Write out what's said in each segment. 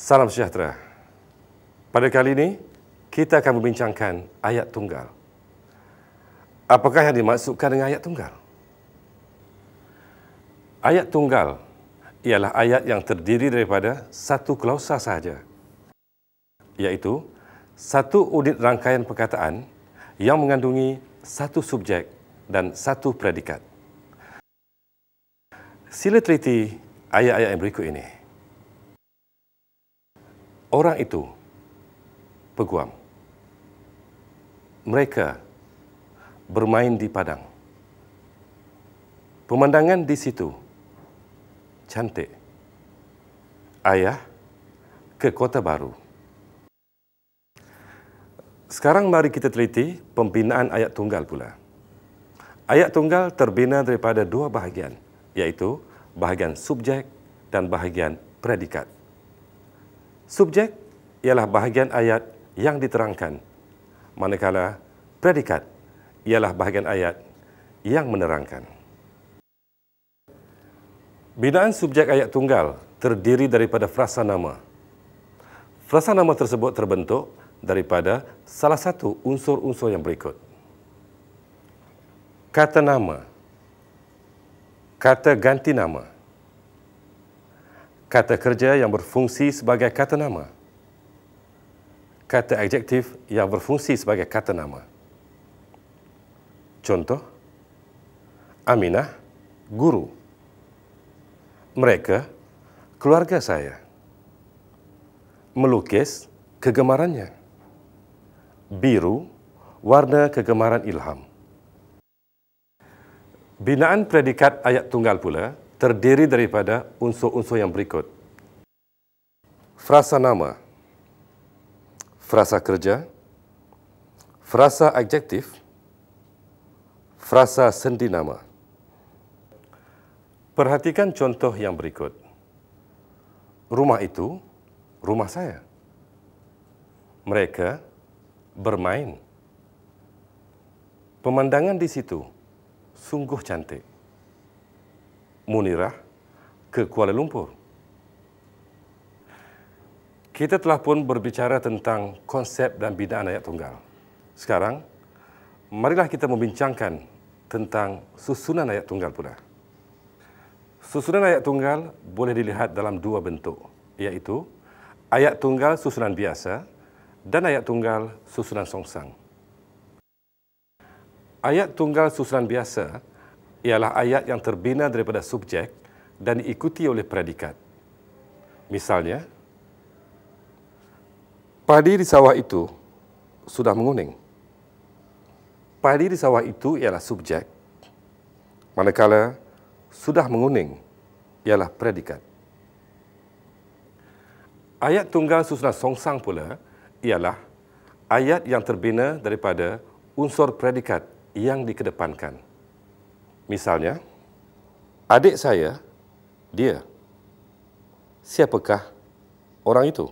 Salam sejahtera. Pada kali ini, kita akan membincangkan ayat tunggal. Apakah yang dimaksudkan dengan ayat tunggal? Ayat tunggal ialah ayat yang terdiri daripada satu klausa sahaja, iaitu satu unit rangkaian perkataan yang mengandungi satu subjek dan satu predikat. Sila teliti ayat-ayat yang berikut ini. Orang itu peguam. Mereka bermain di padang. Pemandangan di situ cantik. Ayah ke kota baru. Sekarang mari kita teliti pembinaan ayat tunggal pula. Ayat tunggal terbina daripada dua bahagian, iaitu bahagian subjek dan bahagian predikat. Subjek ialah bahagian ayat yang diterangkan, manakala predikat ialah bahagian ayat yang menerangkan. Binaan subjek ayat tunggal terdiri daripada frasa nama. Frasa nama tersebut terbentuk daripada salah satu unsur-unsur yang berikut. Kata nama, kata ganti nama, kata kerja yang berfungsi sebagai kata nama, kata adjektif yang berfungsi sebagai kata nama. Contoh, Aminah, guru. Mereka, keluarga saya. Melukis, kegemarannya. Biru, warna kegemaran Ilham. Binaan predikat ayat tunggal pula terdiri daripada unsur-unsur yang berikut. Frasa nama, frasa kerja, frasa adjektif, frasa sendi nama. Perhatikan contoh yang berikut. Rumah itu, rumah saya. Mereka bermain. Pemandangan di situ sungguh cantik. Munirah ke Kuala Lumpur. Kita telah pun berbicara tentang konsep dan binaan ayat tunggal. Sekarang, marilah kita membincangkan tentang susunan ayat tunggal pula. Susunan ayat tunggal boleh dilihat dalam dua bentuk, iaitu ayat tunggal susunan biasa dan ayat tunggal susunan songsang. Ayat tunggal susunan biasa ialah ayat yang terbina daripada subjek dan diikuti oleh predikat. Misalnya, padi di sawah itu sudah menguning. Padi di sawah itu ialah subjek, manakala sudah menguning ialah predikat. Ayat tunggal susunan songsang pula ialah ayat yang terbina daripada unsur predikat yang dikedepankan. Misalnya, adik saya, dia. Siapakah orang itu?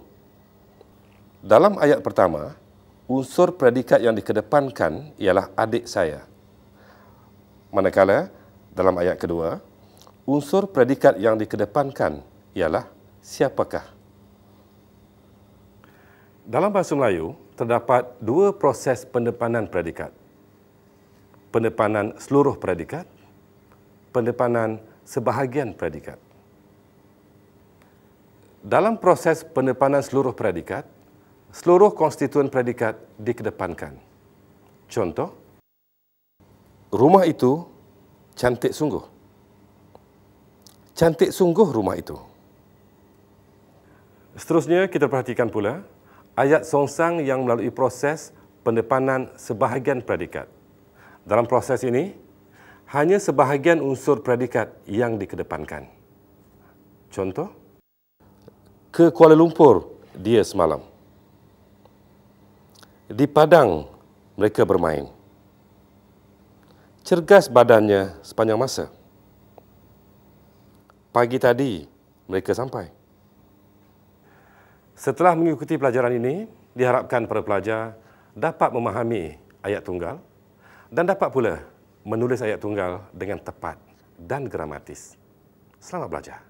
Dalam ayat pertama, unsur predikat yang dikedepankan ialah adik saya. Manakala, dalam ayat kedua, unsur predikat yang dikedepankan ialah siapakah. Dalam bahasa Melayu, terdapat dua proses pendepanan predikat. Pendepanan seluruh predikat, pendepanan sebahagian predikat. Dalam proses pendepanan seluruh predikat, seluruh konstituen predikat dikedepankan. Contoh, rumah itu cantik sungguh. Cantik sungguh rumah itu. Seterusnya, kita perhatikan pula ayat songsang yang melalui proses pendepanan sebahagian predikat. Dalam proses ini, hanya sebahagian unsur predikat yang dikedepankan. Contoh, ke Kuala Lumpur dia semalam. Di padang mereka bermain. Cergas badannya sepanjang masa. Pagi tadi mereka sampai. Setelah mengikuti pelajaran ini, diharapkan para pelajar dapat memahami ayat tunggal dan dapat pula menulis ayat tunggal dengan tepat dan gramatis. Selamat belajar.